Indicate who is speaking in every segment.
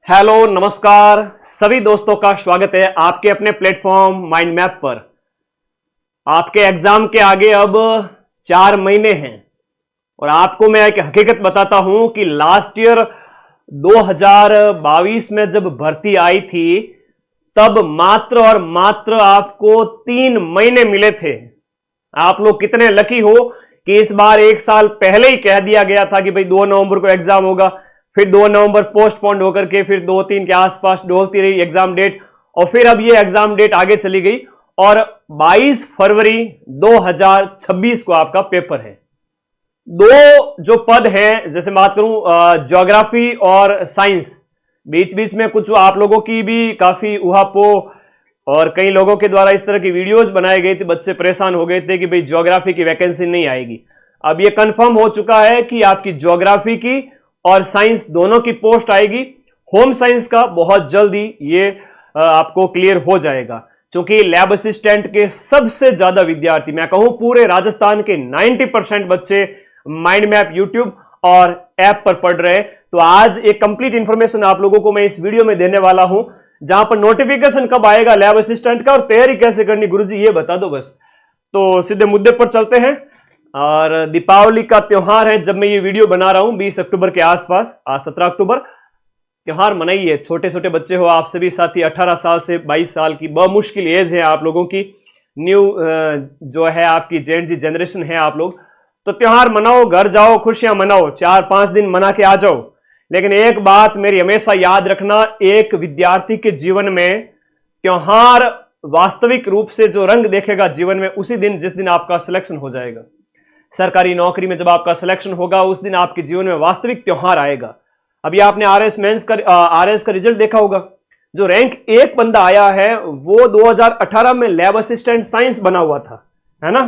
Speaker 1: Hello नमस्कार सभी दोस्तों का स्वागत है आपके अपने प्लेटफॉर्म माइंड मैप पर। आपके एग्जाम के आगे अब 4 महीने हैं और आपको मैं एक हकीकत बताता हूं कि लास्ट ईयर 2022 में जब भर्ती आई थी तब मात्र और मात्र आपको 3 महीने मिले थे। आप लोग कितने लकी हो कि इस बार 1 साल पहले ही कह दिया गया था कि भाई 2 नवंबर को एग्जाम होगा, फिर 2 नवंबर पोस्टपोन्ड होकर के फिर 2-3 के आसपास डोलती रही एग्जाम डेट और फिर अब ये एग्जाम डेट आगे चली गई और 22 फरवरी 2026 को आपका पेपर है। 2 जो पद हैं, जैसे बात करूं ज्योग्राफी और साइंस, बीच बीच में कुछ आप लोगों की भी काफी उहापोह और कई लोगों के द्वारा इस तरह की वीडियोस बनाए गए थे, बच्चे परेशान हो गए थे कि भाई ज्योग्राफी की वैकेंसी नहीं आएगी। अब ये कंफर्म हो चुका है कि आपकी ज्योग्राफी की और साइंस दोनों की पोस्ट आएगी। होम साइंस का बहुत जल्दी ये आपको क्लियर हो जाएगा, क्योंकि लैब असिस्टेंट के सबसे ज्यादा विद्यार्थी, मैं कहूं पूरे राजस्थान के 90% बच्चे माइंड मैप यूट्यूब और ऐप पर पढ़ रहे हैं। तो आज एक कंप्लीट इंफॉर्मेशन आप लोगों को मैं इस वीडियो में देने वाला हूं, जहां पर नोटिफिकेशन कब आएगा लैब असिस्टेंट का और तैयारी कैसे करनी, गुरुजी ये बता दो बस। तो सीधे मुद्दे पर चलते हैं। और दीपावली का त्योहार है जब मैं ये वीडियो बना रहा हूं 20 अक्टूबर के आसपास, आज 17 अक्टूबर, त्योहार मनाइए। छोटे छोटे बच्चे हो आप सभी साथी, 18 साल से 22 साल की बमुश्किल एज है आप लोगों की, न्यू जो है आपकी जेन जनरेशन है आप लोग, तो त्योहार मनाओ, घर जाओ, खुशियां मनाओ, 4-5 दिन मना के आ जाओ। लेकिन एक बात मेरी हमेशा याद रखना, एक विद्यार्थी के जीवन में त्योहार वास्तविक रूप से जो रंग देखेगा जीवन में उसी दिन जिस दिन आपका सिलेक्शन हो जाएगा। सरकारी नौकरी में जब आपका सिलेक्शन होगा उस दिन आपके जीवन में वास्तविक त्योहार आएगा। अभी आपने आरएस का रिजल्ट देखा होगा, जो रैंक 1 बंदा आया है वो 2018 में लैब असिस्टेंट साइंस बना हुआ था, है ना।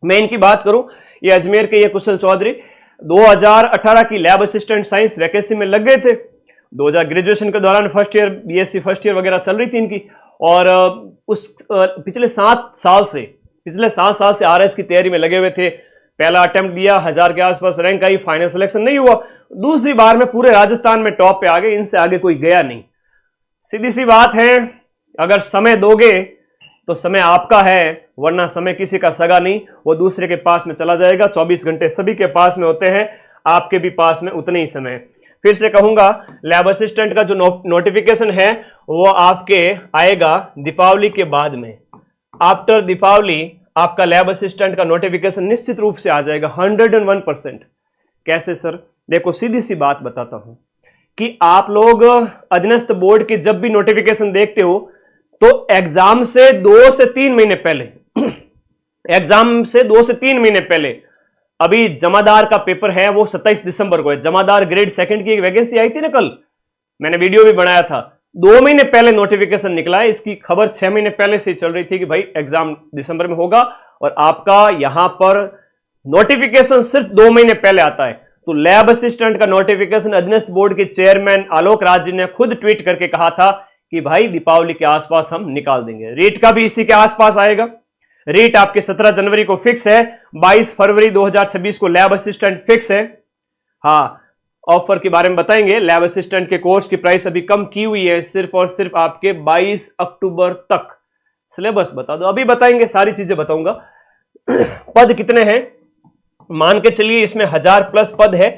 Speaker 1: मैं इनकी बात करूं, ये अजमेर के ये कुशल चौधरी 2018 की लैब असिस्टेंट साइंस वैकेंसी में लग गए थे। 2000 ग्रेजुएशन के दौरान first year, BSc first year वगैरह चल रही थी इनकी, और पिछले 7 साल से आरएस की तैयारी में लगे हुए थे। पहला अटेम्प्ट दिया, 1000 के आसपास रैंक आई, फाइनल सिलेक्शन नहीं हुआ। दूसरी बार में पूरे राजस्थान में टॉप पे आ गए, इनसे आगे कोई गया नहीं। सीधी सी बात है, अगर समय दोगे तो समय आपका है, वरना समय किसी का सगा नहीं, वो दूसरे के पास में चला जाएगा। 24 घंटे सभी के पास में होते हैं, आपके भी पास में उतने ही समय। फिर से कहूंगा, लैब असिस्टेंट का जो नोटिफिकेशन है वो आपके आएगा दीपावली के बाद में। आफ्टर दीपावली आपका लैब असिस्टेंट का नोटिफिकेशन निश्चित रूप से आ जाएगा 101%। कैसे सर? देखो सीधी सी बात बताता हूं कि आप लोग अधीनस्थ बोर्ड के जब भी नोटिफिकेशन देखते हो तो एग्जाम से 2 से 3 महीने पहले अभी जमादार का पेपर है वो 27 दिसंबर को है। जमादार ग्रेड 2 की एक वैकेंसी आई थी ना, कल मैंने वीडियो भी बनाया था। 2 महीने पहले नोटिफिकेशन निकला है, इसकी खबर 6 महीने पहले से चल रही थी कि भाई एग्जाम दिसंबर में होगा, और आपका यहां पर नोटिफिकेशन सिर्फ 2 महीने पहले आता है। तो लैब असिस्टेंट का नोटिफिकेशन अधीनस्थ बोर्ड के चेयरमैन आलोक राज जी ने खुद ट्वीट करके कहा था कि भाई दीपावली के आसपास हम निकाल देंगे। रेट का भी इसी के आसपास आएगा। रेट आपके 17 जनवरी को फिक्स है, 22 फरवरी 2026 को लैब असिस्टेंट फिक्स है। हाँ, ऑफर के बारे में बताएंगे। लैब असिस्टेंट के कोर्स की प्राइस अभी कम की हुई है, सिर्फ और सिर्फ आपके 22 अक्टूबर तक। सिलेबस बता दो, अभी बताएंगे, सारी चीजें बताऊंगा। पद कितने हैं मान के चलिए, इसमें 1000+ पद है,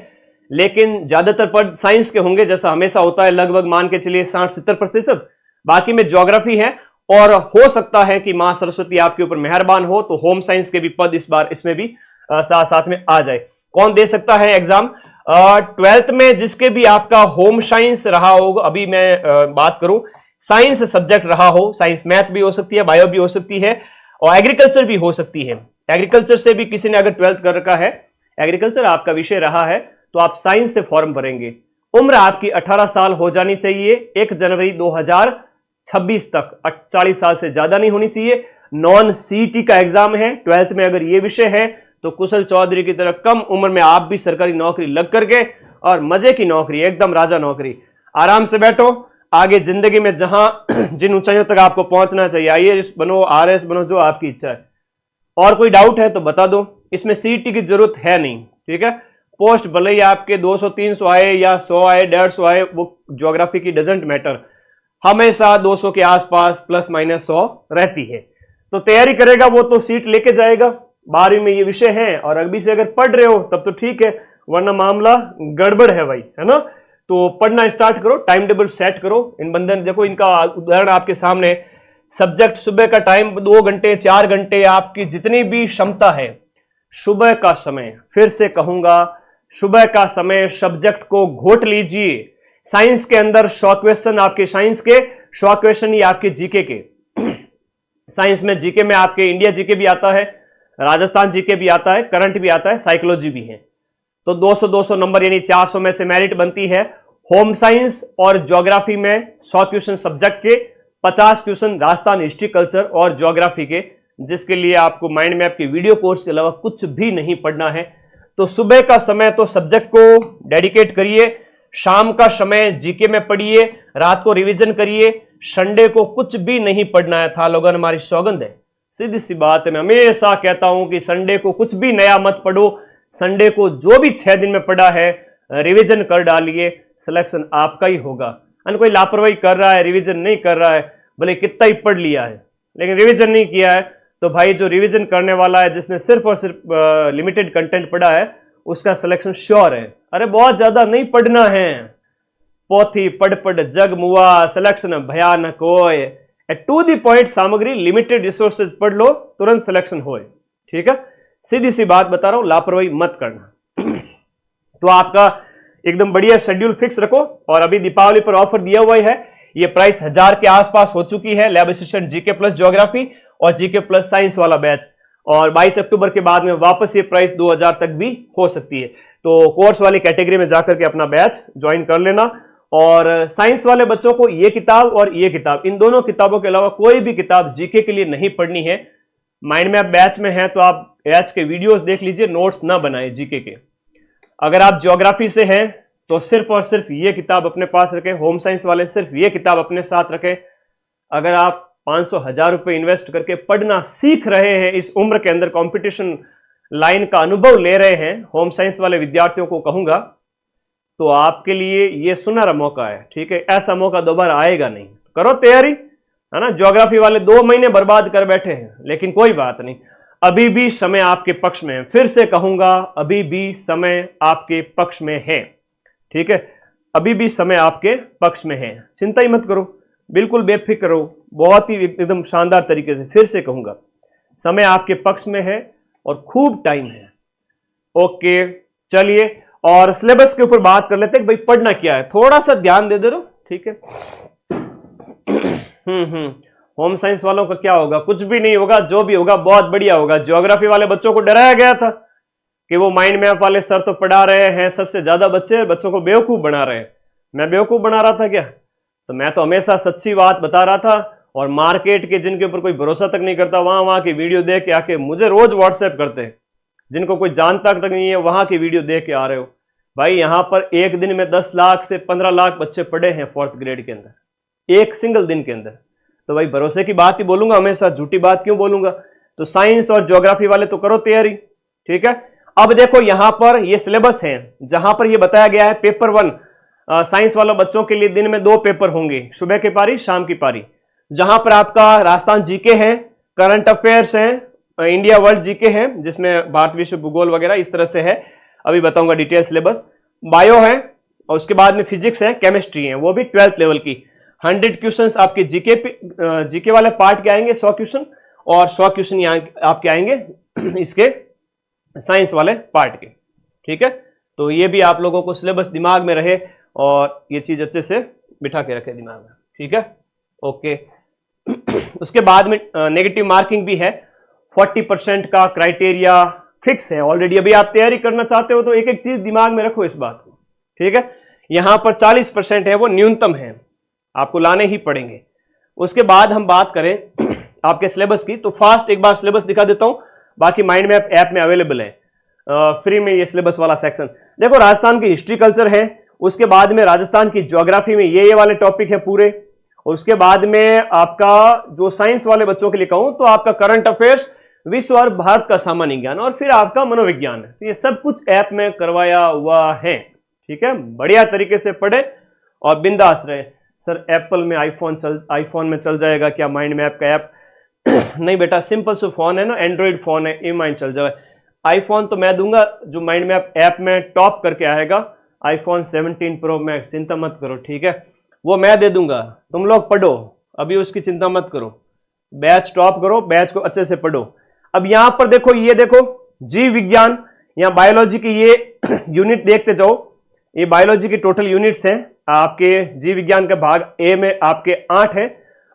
Speaker 1: लेकिन ज्यादातर पद साइंस के होंगे, जैसा हमेशा होता है, लगभग मान के चलिए 60-70%। बाकी में ज्योग्राफी है, और हो सकता है कि मां सरस्वती आपके ऊपर मेहरबान हो तो होम साइंस के भी पद इस बार इसमें भी साथ साथ में आ जाए। कौन दे सकता है एग्जाम? 12th में जिसके भी आपका होम साइंस रहा होगा, अभी मैं बात करूं साइंस सब्जेक्ट रहा हो, साइंस मैथ भी हो सकती है, बायो भी हो सकती है, और एग्रीकल्चर भी हो सकती है। एग्रीकल्चर से भी किसी ने अगर 12th कर रखा है, एग्रीकल्चर आपका विषय रहा है, तो आप साइंस से फॉर्म भरेंगे। उम्र आपकी 18 साल हो जानी चाहिए 1 जनवरी 2026 तक, 40 साल से ज्यादा नहीं होनी चाहिए। नॉन सीईटी का एग्जाम है, 12th में अगर ये विषय है तो कुशल चौधरी की तरह कम उम्र में आप भी सरकारी नौकरी लग करके, और मजे की नौकरी, एकदम राजा नौकरी, आराम से बैठो। आगे जिंदगी में जहां जिन ऊंचाइयों तक आपको पहुंचना चाहिए, आईएएस बनो, आरएस बनो, जो आपकी इच्छा है। और कोई डाउट है तो बता दो, इसमें सीईटी की जरूरत है नहीं, ठीक है। पोस्ट भले ही आपके 200-300 आए या 100 आए 150 आए, वो ज्योग्राफी की डजेंट मैटर, हमेशा 200 के आसपास प्लस माइनस 100 रहती है। तो तैयारी करेगा वो तो सीट लेके जाएगा। 12वीं में ये विषय है और अभी से अगर पढ़ रहे हो तब तो ठीक है, वरना मामला गड़बड़ है भाई, है ना। तो पढ़ना स्टार्ट करो, टाइम टेबल सेट करो। इन बंदे देखो, इनका उदाहरण आपके सामने, सब्जेक्ट सुबह का टाइम 2 घंटे 4 घंटे, आपकी जितनी भी क्षमता है सुबह का समय, फिर से कहूंगा सुबह का समय सब्जेक्ट को घोट लीजिए। साइंस के अंदर 100 क्वेश्चन, आपके साइंस के 100 क्वेश्चन ही आपके जीके के। साइंस में जीके में आपके इंडिया जीके भी आता है, राजस्थान जीके भी आता है, करंट भी आता है, साइकोलॉजी भी है। तो 200-200 नंबर यानी 400 में से मेरिट बनती है। होम साइंस और ज्योग्राफी में 100 क्वेश्चन सब्जेक्ट के, 50 क्वेश्चन राजस्थान हिस्ट्री कल्चर और ज्योग्राफी के, जिसके लिए आपको माइंड मैप के वीडियो कोर्स के अलावा कुछ भी नहीं पढ़ना है। तो सुबह का समय तो सब्जेक्ट को डेडिकेट करिए, शाम का समय जीके में पढ़िए, रात को रिवीजन करिए, संडे को कुछ भी नहीं पढ़ना है। था लोगन, हमारी सौगंध है, सीधी सी बात है। मैं हमेशा कहता हूं कि संडे को कुछ भी नया मत पढ़ो, संडे को जो भी 6 दिन में पढ़ा है रिवीजन कर डालिए, सिलेक्शन आपका ही होगा। अन कोई लापरवाही कर रहा है, रिवीजन नहीं कर रहा है, भले कितना ही पढ़ लिया है लेकिन रिवीजन नहीं किया है, तो भाई जो रिवीजन करने वाला है, जिसने सिर्फ और सिर्फ लिमिटेड कंटेंट पढ़ा है, उसका सिलेक्शन श्योर है। अरे बहुत ज्यादा नहीं पढ़ना है, पोथी पढ़ पढ़ जग मुआ, सिलेक्शन भयानक होए। टू दी पॉइंट सामग्री, लिमिटेड रिसोर्सेज पढ़ लो, तुरंत सिलेक्शन होए। ठीक है, सीधी सी बात बता रहा हूं, लापरवाही मत करना। तो आपका एकदम बढ़िया शेड्यूल फिक्स रखो। और अभी दीपावली पर ऑफर दिया हुआ है, ये प्राइस 1000 के आसपास हो चुकी है। Lab assistant GK plus geography और जीके प्लस साइंस वाला बैच, और 22 अक्टूबर के बाद में वापस ये प्राइस 2000 तक भी हो सकती है। तो कोर्स वाली कैटेगरी में जाकर के अपना बैच ज्वाइन कर लेना। और साइंस वाले बच्चों को ये किताब और ये किताब, इन दोनों किताबों के अलावा कोई भी किताब जीके के लिए नहीं पढ़नी है। माइंड मैप बैच में है तो आप बैच के वीडियोस देख लीजिए, नोट्स ना बनाए जीके के। अगर आप ज्योग्राफी से हैं तो सिर्फ और सिर्फ ये किताब अपने पास रखें। होम साइंस वाले सिर्फ ये किताब अपने साथ रखें। अगर आप 500-1000 रुपए इन्वेस्ट करके पढ़ना सीख रहे हैं, इस उम्र के अंदर कंपटीशन लाइन का अनुभव ले रहे हैं, होम साइंस वाले विद्यार्थियों को कहूंगा, तो आपके लिए ये सुनहरा मौका है। ठीक है, ऐसा मौका दोबारा आएगा नहीं। करो तैयारी, है ना। ज्योग्राफी वाले 2 महीने बर्बाद कर बैठे हैं, लेकिन कोई बात नहीं, अभी भी समय आपके पक्ष में है। फिर से कहूंगा, अभी भी समय आपके पक्ष में है। ठीक है, अभी भी समय आपके पक्ष में है, चिंता ही मत करो, बिल्कुल बेफिक्र रहो। बहुत ही एकदम शानदार तरीके से फिर से कहूंगा, समय आपके पक्ष में है और खूब टाइम है। ओके, चलिए और सिलेबस के ऊपर बात कर लेते हैं। भाई पढ़ना क्या है, थोड़ा सा ध्यान दे दो। ठीक है, होम साइंस वालों का क्या होगा, कुछ भी नहीं होगा, जो भी होगा बहुत बढ़िया होगा। ज्योग्राफी वाले बच्चों को डराया गया था कि वो माइंड मैप वाले सर तो पढ़ा रहे हैं, सबसे ज्यादा बच्चों को बेवकूफ बना रहे हैं। मैं बेवकूफ बना रहा था क्या? तो मैं तो हमेशा सच्ची बात बता रहा था। और मार्केट के जिनके ऊपर कोई भरोसा तक नहीं करता, वहां की वीडियो देख के आके मुझे रोज व्हाट्सएप करते हैं। जिनको कोई जानता तक नहीं है, वहां की वीडियो देख के आ रहे हो। भाई यहां पर एक दिन में 10 लाख से 15 लाख बच्चे पढ़े हैं 4th ग्रेड के अंदर, एक सिंगल दिन के अंदर। तो भाई भरोसे की बात ही बोलूंगा, हमेशा झूठी बात क्यों बोलूंगा। तो साइंस और ज्योग्राफी वाले तो करो तैयारी। ठीक है, अब देखो यहां पर ये सिलेबस है, जहां पर ये बताया गया है पेपर 1 साइंस वालों बच्चों के लिए दिन में 2 पेपर होंगे, सुबह की पारी, शाम की पारी। जहां पर आपका राजस्थान जीके है, करंट अफेयर्स है, इंडिया वर्ल्ड जीके है, जिसमें भारत विश्व भूगोल वगैरह इस तरह से है, अभी बताऊंगा डिटेल सिलेबस। बायो है और उसके बाद में फिजिक्स है, केमिस्ट्री है, वो भी 12th लेवल की। 100 क्वेश्चंस आपके जीके वाले पार्ट के आएंगे, 100 क्वेश्चन, और 100 क्वेश्चन आपके आएंगे इसके साइंस वाले पार्ट के। ठीक है, तो ये भी आप लोगों को सिलेबस दिमाग में रहे और ये चीज अच्छे से बिठा के रखे दिमाग में। ठीक है, ओके। उसके बाद में नेगेटिव मार्किंग भी है, 40% का क्राइटेरिया फिक्स है ऑलरेडी। अभी आप तैयारी करना चाहते हो तो एक एक चीज दिमाग में रखो इस बात को। ठीक है, यहां पर 40% है, वो न्यूनतम है, आपको लाने ही पड़ेंगे। उसके बाद हम बात करें आपके सिलेबस की, तो फास्ट एक बार सिलेबस दिखा देता हूं, बाकी माइंड मैप ऐप में अवेलेबल है फ्री में ये सिलेबस वाला सेक्शन। देखो राजस्थान की हिस्ट्री कल्चर है, उसके बाद में राजस्थान की ज्योग्राफी में ये वाले टॉपिक है पूरे, और उसके बाद में आपका जो साइंस वाले बच्चों के लिए कहूं तो आपका करंट अफेयर्स, विश्व और भारत का सामान्य ज्ञान और फिर आपका मनोविज्ञान है। तो ये सब कुछ ऐप में करवाया हुआ है। ठीक है, बढ़िया तरीके से पढ़े और बिंदास रहे। सर एप्पल में आईफोन में चल जाएगा क्या माइंड मैप का ऐप? नहीं बेटा, सिंपल से फोन है ना, एंड्रॉइड फोन है, ये माइंड चल जाए। आईफोन तो मैं दूंगा जो माइंड मैप ऐप में टॉप करके आएगा, आईफोन 17 प्रो मैक्स, चिंता मत करो। ठीक है, वो मैं दे दूंगा, तुम लोग पढ़ो, अभी उसकी चिंता मत करो। बैच टॉप करो, बैच को अच्छे से पढ़ो। अब यहां पर देखो, ये देखो जीव विज्ञान या बायोलॉजी की ये यूनिट देखते जाओ। ये बायोलॉजी की टोटल यूनिट्स हैं आपके। जीव विज्ञान का भाग ए में आपके 8 है,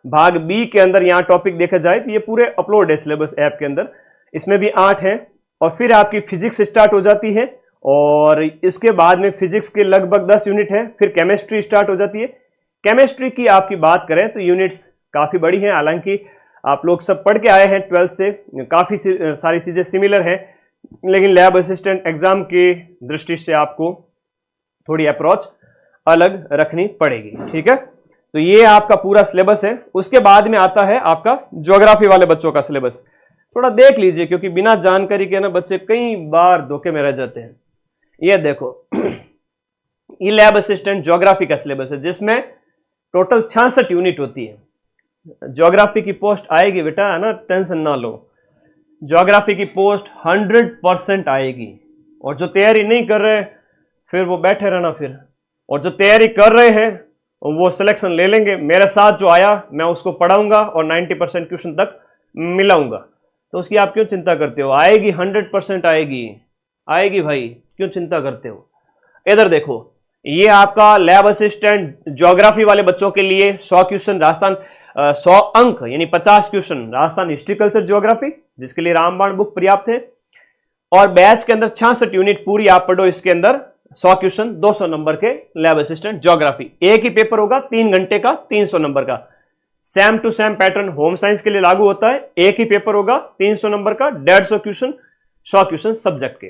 Speaker 1: भाग बी के अंदर यहां टॉपिक देखा जाए तो ये पूरे अपलोड है सिलेबस ऐप के अंदर, इसमें भी 8 है। और फिर आपकी फिजिक्स स्टार्ट हो जाती है और इसके बाद में फिजिक्स के लगभग 10 यूनिट है। फिर केमिस्ट्री स्टार्ट हो जाती है। केमिस्ट्री की आपकी बात करें तो यूनिट्स काफी बड़ी हैं, हालांकि आप लोग सब पढ़ के आए हैं 12th से, काफी सारी चीजें सिमिलर हैं, लेकिन लैब असिस्टेंट एग्जाम की दृष्टि से आपको थोड़ी अप्रोच अलग रखनी पड़ेगी। ठीक है, तो ये आपका पूरा सिलेबस है। उसके बाद में आता है आपका ज्योग्राफी वाले बच्चों का सिलेबस। थोड़ा देख लीजिए, क्योंकि बिना जानकारी के ना बच्चे कई बार धोखे में रह जाते हैं। ये देखो ये लैब असिस्टेंट ज्योग्राफी का सिलेबस है, जिसमें टोटल 66 यूनिट होती है। ज्योग्राफी की पोस्ट आएगी बेटा, है ना, टेंशन ना लो। ज्योग्राफी की पोस्ट 100% आएगी। और जो तैयारी नहीं कर रहे फिर वो बैठे रहना फिर, और जो तैयारी कर रहे हैं वो सिलेक्शन ले लेंगे। मेरे साथ जो आया मैं उसको पढ़ाऊंगा और 90% क्वेश्चन तक मिलाऊंगा। तो उसकी आप क्यों चिंता करते हो? आएगी, 100% आएगी, आएगी भाई, क्यों चिंता करते हो? इधर देखो, ये आपका लैब असिस्टेंट ज्योग्राफी वाले बच्चों के लिए 100 क्वेश्चन राजस्थान, 100 अंक यानी 50 question Rajasthan history culture geography, जिसके लिए रामबाण बुक पर्याप्त है। और बैच के अंदर 66 यूनिट पूरी आप पढ़ो, इसके अंदर 100 क्वेश्चन 200 नंबर के लैब असिस्टेंट ज्योग्राफी। एक ही पेपर होगा 3 घंटे का, 300 नंबर का। Same to same pattern home science के लिए लागू होता है। एक ही पेपर होगा 300 नंबर का, 150 क्वेश्चन, 100 क्वेश्चन सब्जेक्ट के।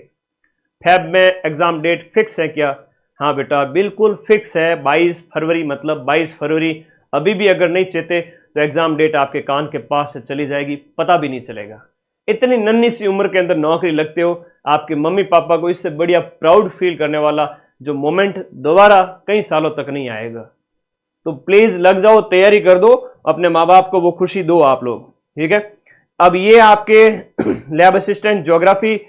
Speaker 1: फैब में एग्जाम डेट फिक्स है क्या? हाँ बेटा बिल्कुल फिक्स है, 22 फरवरी, मतलब 22 फरवरी। अभी भी अगर नहीं चेते तो एग्जाम डेट आपके कान के पास से चली जाएगी, पता भी नहीं चलेगा। इतनी नन्ही सी उम्र के अंदर नौकरी लगते हो, आपके मम्मी पापा को इससे बढ़िया प्राउड फील करने वाला जो मोमेंट दोबारा कई सालों तक नहीं आएगा। तो प्लीज लग जाओ, तैयारी कर दो, अपने माँ बाप को वो खुशी दो आप लोग। ठीक है, अब ये आपके लैब असिस्टेंट ज्योग्राफी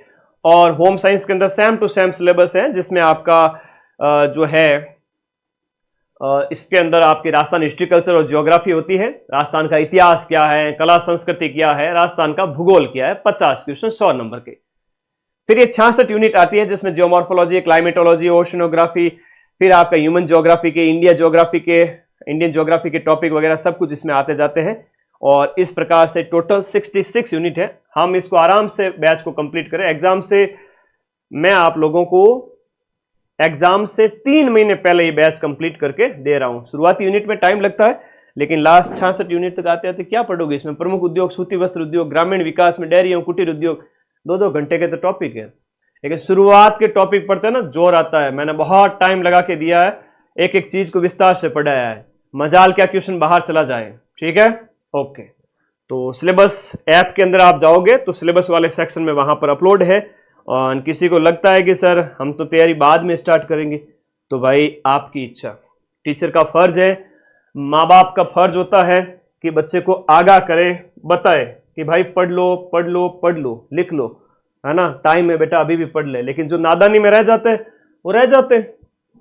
Speaker 1: और होम साइंस के अंदर सेम टू सेम सिलेबस है, जिसमें आपका जो है इसके अंदर आपकी राजस्थान हिस्ट्री कल्चर और ज्योग्राफी होती है। राजस्थान का इतिहास क्या है, कला संस्कृति क्या है, राजस्थान का भूगोल क्या है, 50 क्वेश्चन 100 नंबर के। फिर ये 66 यूनिट आती है, जिसमें जियोमॉर्फोलॉजी, क्लाइमेटोलॉजी, ओशनोग्राफी, फिर आपका ह्यूमन ज्योग्राफी के, इंडियन ज्योग्राफी के टॉपिक वगैरह सब कुछ इसमें आते जाते हैं। और इस प्रकार से टोटल 66 यूनिट है। हम इसको आराम से बैच को कंप्लीट करें। एग्जाम से मैं आप लोगों को एग्जाम से 3 महीने पहले ये बैच कंप्लीट करके दे रहा हूं। शुरुआती यूनिट में टाइम लगता है, लेकिन लास्ट 66 यूनिट तक आते आते क्या पढ़ोगे इसमें? प्रमुख उद्योग, सूती वस्त्र उद्योग, ग्रामीण विकास में डेयरी एवं कुटीर उद्योग, 2-2 घंटे के तो टॉपिक है। लेकिन शुरुआत के टॉपिक पढ़ते हैं ना, जोर आता है। मैंने बहुत टाइम लगा के दिया है, एक एक चीज को विस्तार से पढ़ाया है। मजाल क्या क्वेश्चन बाहर चला जाए। ठीक है, ओके। तो सिलेबस ऐप के अंदर आप जाओगे तो सिलेबस वाले सेक्शन में वहां पर अपलोड है। और किसी को लगता है कि सर हम तो तैयारी बाद में स्टार्ट करेंगे, तो भाई आपकी इच्छा। टीचर का फर्ज है, माँ बाप का फर्ज होता है कि बच्चे को आगाह करे, बताए कि भाई पढ़ लो पढ़ लो पढ़ लो, लिख लो, है ना, टाइम है बेटा, अभी भी पढ़ ले। लेकिन जो नादानी में रह जाते वो रह जाते,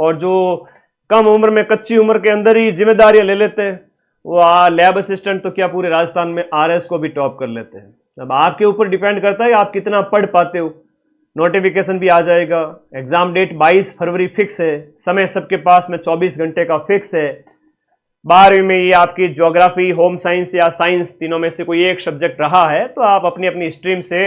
Speaker 1: और जो कम उम्र में, कच्ची उम्र के अंदर ही जिम्मेदारियां ले लेते हैं, वो लैब असिस्टेंट तो क्या पूरे राजस्थान में आरएस को भी टॉप कर लेते हैं। अब आपके ऊपर डिपेंड करता है आप कितना पढ़ पाते हो। नोटिफिकेशन भी आ जाएगा। एग्जाम डेट 22 फरवरी फिक्स है। समय सबके पास में 24 घंटे का फिक्स है। 12वीं में ये आपकी ज्योग्राफी, होम साइंस या साइंस, तीनों में से कोई एक सब्जेक्ट रहा है तो आप अपनी अपनी स्ट्रीम से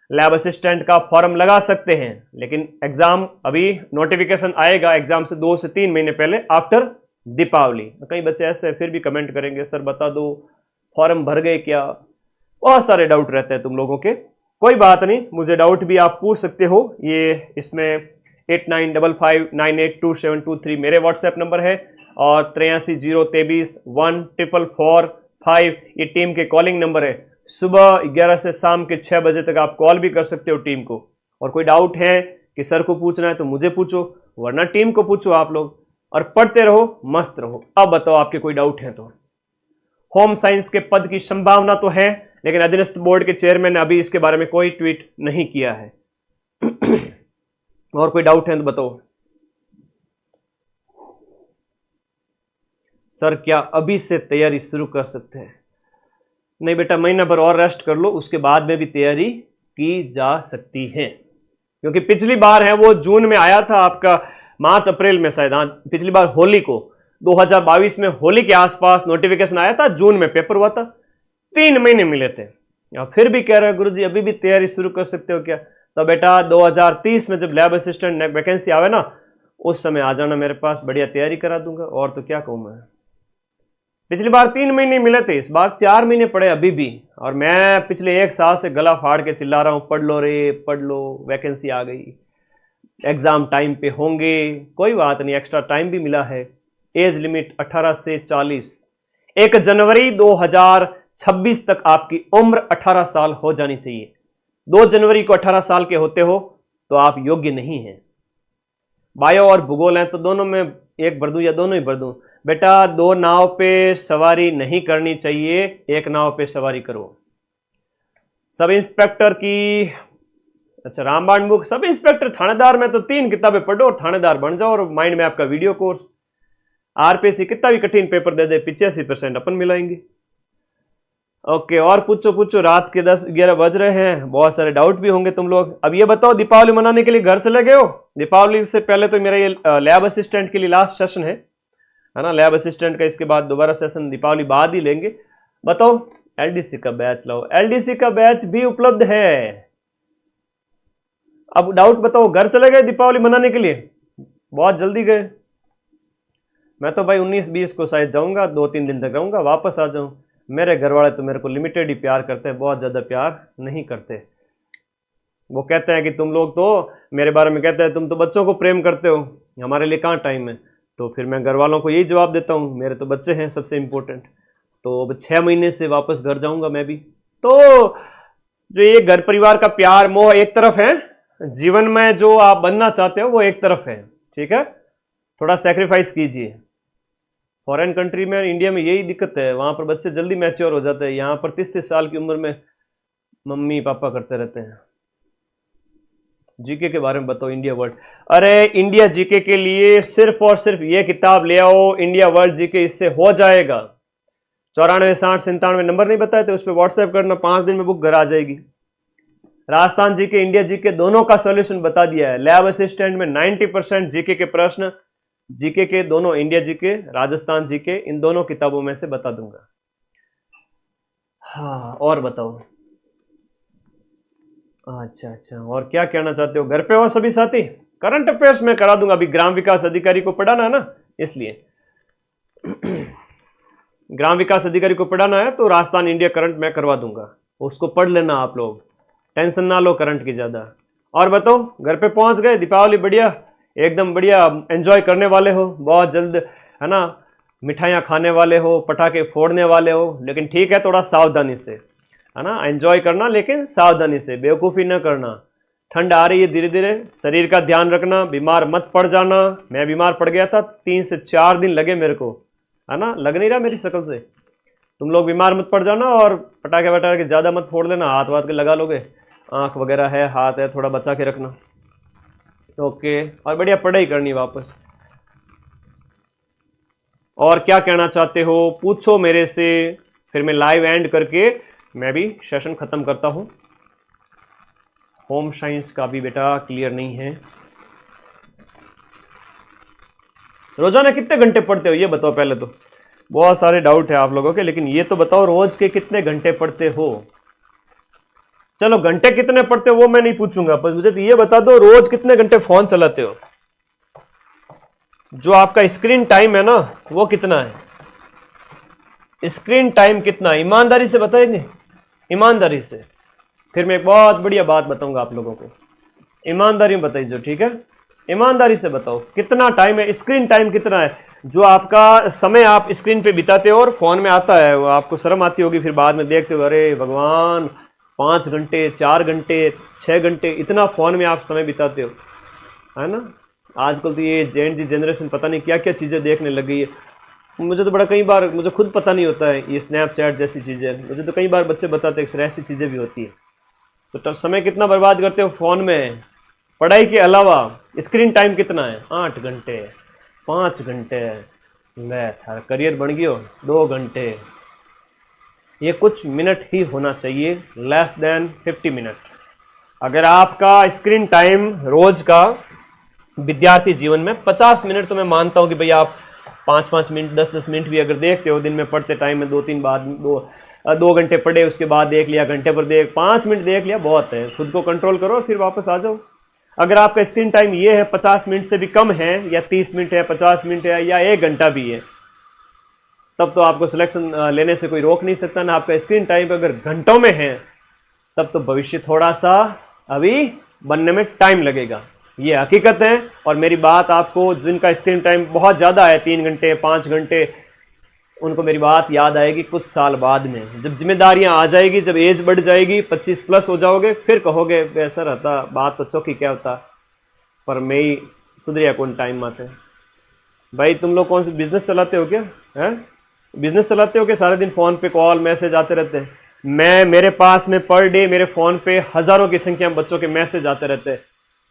Speaker 1: लैब असिस्टेंट का फॉर्म लगा सकते हैं। लेकिन एग्जाम, अभी नोटिफिकेशन आएगा एग्जाम से 2 से 3 महीने पहले, आफ्टर दीपावली। कई बच्चे ऐसे फिर भी कमेंट करेंगे, सर बता दो फॉर्म भर गए क्या? बहुत सारे डाउट रहते हैं तुम लोगों के। कोई बात नहीं, मुझे डाउट भी आप पूछ सकते हो। ये इसमें 8955982723 मेरे व्हाट्सएप नंबर है, और 8303314445 ये टीम के कॉलिंग नंबर है। सुबह 11 से शाम के 6 बजे तक आप कॉल भी कर सकते हो टीम को। और कोई डाउट है कि सर को पूछना है तो मुझे पूछो, वरना टीम को पूछो आप लोग, और पढ़ते रहो, मस्त रहो। अब बताओ आपके कोई डाउट है तो। होम साइंस के पद की संभावना तो है, लेकिन अधीनस्थ बोर्ड के चेयरमैन ने अभी इसके बारे में कोई ट्वीट नहीं किया है। और कोई डाउट है तो बताओ। सर क्या अभी से तैयारी शुरू कर सकते हैं? नहीं बेटा, महीना भर और रेस्ट कर लो, उसके बाद में भी तैयारी की जा सकती है। क्योंकि पिछली बार है वो जून में आया था आपका, मार्च अप्रैल में शायद, हाँ पिछली बार होली को 2022 में होली के आसपास नोटिफिकेशन आया था, जून में पेपर हुआ था, 3 महीने मिले थे। या फिर भी कह रहे हैं गुरुजी अभी भी तैयारी शुरू कर सकते हो क्या? तो बेटा 2030 में जब लैब असिस्टेंट वैकेंसी आवे ना, उस समय आ जाना मेरे पास, बढ़िया तैयारी करा दूंगा। और तो क्या कहूँ मैं। पिछली बार 3 महीने मिले थे, इस बार 4 महीने पड़े अभी भी। और मैं पिछले 1 साल से गला फाड़ के चिल्ला रहा हूँ, पढ़ लो रे पढ़ लो, वैकेंसी आ गई, एग्जाम टाइम पे होंगे। कोई बात नहीं, एक्स्ट्रा टाइम भी मिला है। एज लिमिट 18 से 40, 1 जनवरी 2026 तक आपकी उम्र 18 साल हो जानी चाहिए। 2 जनवरी को 18 साल के होते हो तो आप योग्य नहीं हैं। बायो और भूगोल हैं तो दोनों में एक भर दूं या दोनों ही भर दूं? बेटा 2 नाव पे सवारी नहीं करनी चाहिए, 1 नाव पे सवारी करो। सब इंस्पेक्टर की, अच्छा रामबाण बुक, सब इंस्पेक्टर थानेदार में तो 3 किताबें पढ़ो और थानेदार बन जाओ। और माइंड में आपका वीडियो कोर्स। आरपीसी कितना भी कठिन पेपर दे दे, 85% अपन मिलाएंगे। ओके, और पूछो, रात के 10-11 बज रहे हैं, बहुत सारे डाउट भी होंगे तुम लोग। अब ये बताओ, दीपावली मनाने के लिए घर चले गए हो? दीपावली से पहले तो मेरा ये लैब असिस्टेंट के लिए लास्ट सेशन है ना, लैब असिस्टेंट का। इसके बाद दोबारा सेशन दीपावली बाद ही लेंगे। बताओ एलडीसी का बैच लाओ, एलडीसी का बैच भी उपलब्ध है। अब डाउट बताओ, घर चले गए दीपावली मनाने के लिए? बहुत जल्दी गए। मैं तो भाई 19-20 को शायद जाऊंगा, 2-3 दिन तक रहूंगा, वापस आ जाऊं। मेरे घर वाले तो मेरे को लिमिटेड ही प्यार करते हैं, बहुत ज़्यादा प्यार नहीं करते। वो कहते हैं कि तुम लोग तो मेरे बारे में कहते हैं तुम तो बच्चों को प्रेम करते हो, हमारे लिए कहाँ टाइम है। तो फिर मैं घर वालों को यही जवाब देता हूँ, मेरे तो बच्चे हैं सबसे इम्पोर्टेंट। तो अब 6 महीने से वापस घर जाऊंगा मैं भी। तो जो ये घर परिवार का प्यार मोह एक तरफ है, जीवन में जो आप बनना चाहते हो वो एक तरफ है, ठीक है। थोड़ा सेक्रीफाइस कीजिए। फॉरेन कंट्री में, इंडिया में यही दिक्कत है, वहां पर बच्चे जल्दी मैच्योर हो जाते हैं, यहाँ पर 30-30 साल की उम्र में मम्मी पापा करते रहते हैं। जीके के बारे में बताओ, इंडिया वर्ल्ड। अरे इंडिया जीके के लिए सिर्फ और सिर्फ ये किताब ले आओ, इंडिया वर्ल्ड जीके, इससे हो जाएगा। 94 60 97 नंबर नहीं बताए थे, उस पर व्हाट्सएप करना, 5 दिन में बुक घर आ जाएगी। राजस्थान जीके, इंडिया जीके दोनों का सॉल्यूशन बता दिया है। लैब असिस्टेंट में 90% जीके के प्रश्न, जीके के दोनों, इंडिया जीके, राजस्थान जीके, इन दोनों किताबों में से बता दूंगा। हाँ, और बताओ। अच्छा, और क्या कहना चाहते हो? घर पे हो सभी साथी? करंट अफेयर्स में करा दूंगा, अभी ग्राम विकास अधिकारी को पढ़ाना है ना, इसलिए ग्राम विकास अधिकारी को पढ़ाना है तो राजस्थान इंडिया करंट मैं करवा दूंगा, उसको पढ़ लेना आप लोग, टेंशन ना लो करंट की ज्यादा। और बताओ, घर पे पहुंच गए? दीपावली बढ़िया, एकदम बढ़िया एंजॉय करने वाले हो, बहुत जल्द है ना, मिठाइयाँ खाने वाले हो, पटाखे फोड़ने वाले हो, लेकिन ठीक है थोड़ा सावधानी से, है ना, एंजॉय करना लेकिन सावधानी से, बेवकूफ़ी न करना। ठंड आ रही है धीरे धीरे, शरीर का ध्यान रखना, बीमार मत पड़ जाना। मैं बीमार पड़ गया था, 3 से 4 दिन लगे मेरे को, है ना, लग नहीं रहा मेरी शक्ल से। तुम लोग बीमार मत पड़ जाना, और पटाखे वटाखे ज़्यादा मत फोड़ लेना, हाथ वाथ के लगा लोगे, आँख वगैरह है, हाथ है, थोड़ा बचा के रखना। ओके, और बढ़िया पढ़ाई करनी वापस। और क्या कहना चाहते हो पूछो मेरे से, फिर मैं लाइव एंड करके मैं भी सेशन खत्म करता हूं। होम साइंस का भी बेटा क्लियर नहीं है। रोजाना कितने घंटे पढ़ते हो ये बताओ पहले तो। बहुत सारे डाउट है आप लोगों के, लेकिन ये तो बताओ रोज के कितने घंटे पढ़ते हो। चलो घंटे कितने पढ़ते हो वो मैं नहीं पूछूंगा, पर मुझे तो ये बता दो रोज कितने घंटे फोन चलाते हो। जो आपका स्क्रीन टाइम है ना वो कितना है, स्क्रीन टाइम कितना है, ईमानदारी से बताएंगे, ईमानदारी से। फिर मैं एक बहुत बढ़िया बात बताऊंगा आप लोगों को, ईमानदारी में बताइए, ठीक है, ईमानदारी से बताओ कितना टाइम है, स्क्रीन टाइम कितना है। जो आपका समय आप स्क्रीन पे बिताते हो और फोन में आता है, वो आपको शर्म आती होगी फिर बाद में देखते हो, अरे भगवान 5 घंटे 4 घंटे 6 घंटे इतना फोन में आप समय बिताते हो, है ना। आजकल तो ये जेन जी जनरेशन पता नहीं क्या क्या चीज़ें देखने लग गई है। मुझे तो बड़ा कई बार मुझे खुद पता नहीं होता है ये स्नैपचैट जैसी चीज़ें, मुझे तो कई बार बच्चे बताते हैं कि ऐसी चीज़ें भी होती है। तो तब समय कितना बर्बाद करते हो फ़ोन में। पढ़ाई के अलावा स्क्रीन टाइम कितना है, 8 घंटे 5 घंटे, मैं थारा करियर बन गयो 2 घंटे। ये कुछ मिनट ही होना चाहिए, लेस देन 50 मिनट। अगर आपका स्क्रीन टाइम रोज का विद्यार्थी जीवन में 50 मिनट, तो मैं मानता हूँ कि भाई आप 5-5 मिनट 10-10 मिनट भी अगर देखते हो दिन में, पढ़ते टाइम में 2-3 बार 2 घंटे पढ़े, उसके बाद देख लिया, घंटे पर 5 मिनट देख लिया, बहुत है। खुद को कंट्रोल करो और फिर वापस आ जाओ। अगर आपका स्क्रीन टाइम ये है 50 मिनट से भी कम है, या 30 मिनट है, 50 मिनट है, या 1 घंटा भी है, तब तो आपको सिलेक्शन लेने से कोई रोक नहीं सकता ना। आपका स्क्रीन टाइम अगर घंटों में है, तब तो भविष्य थोड़ा सा अभी बनने में टाइम लगेगा, ये हकीकत है। और मेरी बात आपको जिनका स्क्रीन टाइम बहुत ज़्यादा है, 3 घंटे 5 घंटे, उनको मेरी बात याद आएगी कुछ साल बाद में, जब जिम्मेदारियां आ जाएगी, जब एज बढ़ जाएगी, 25 प्लस हो जाओगे, फिर कहोगे ऐसा रहता, बात तो चौकी क्या होता, पर मैं ही सुधरिया कौन टाइम आते। भाई तुम लोग कौन से बिजनेस चलाते हो क्या, है बिजनेस चलाते हो क्या? सारे दिन फ़ोन पे कॉल मैसेज आते रहते हैं। मेरे पास में पर डे मेरे फ़ोन पे हज़ारों की संख्या में बच्चों के मैसेज आते रहते हैं।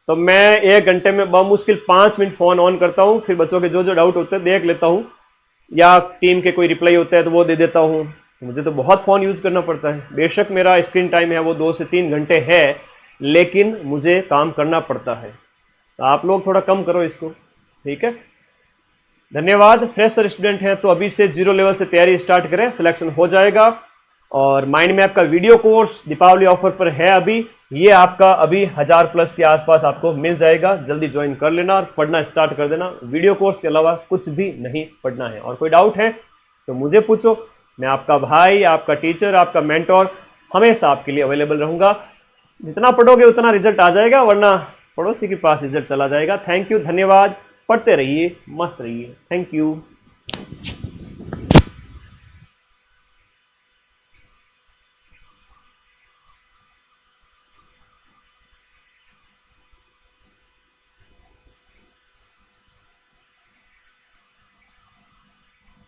Speaker 1: तो मैं 1 घंटे में बमुश्किल 5 मिनट फ़ोन ऑन करता हूँ, फिर बच्चों के जो जो डाउट होते हैं देख लेता हूँ, या टीम के कोई रिप्लाई होता है तो वो दे देता हूँ। मुझे तो बहुत फ़ोन यूज़ करना पड़ता है। बेशक मेरा स्क्रीन टाइम है वो 2 से 3 घंटे है, लेकिन मुझे काम करना पड़ता है। तो आप लोग थोड़ा कम करो इसको, ठीक है। धन्यवाद। फ्रेशर स्टूडेंट हैं तो अभी से 0 लेवल से तैयारी स्टार्ट करें, सिलेक्शन हो जाएगा। और माइंड मैप का वीडियो कोर्स दीपावली ऑफर पर है अभी, ये आपका अभी 1000 प्लस के आसपास आपको मिल जाएगा। जल्दी ज्वाइन कर लेना और पढ़ना स्टार्ट कर देना। वीडियो कोर्स के अलावा कुछ भी नहीं पढ़ना है। और कोई डाउट है तो मुझे पूछो, मैं आपका भाई, आपका टीचर, आपका मेंटोर हमेशा आपके लिए अवेलेबल रहूँगा। जितना पढ़ोगे उतना रिजल्ट आ जाएगा, वरना पड़ोसी के पास रिजल्ट चला जाएगा। थैंक यू, धन्यवाद। पढ़ते रहिए, मस्त रहिए। Thank you.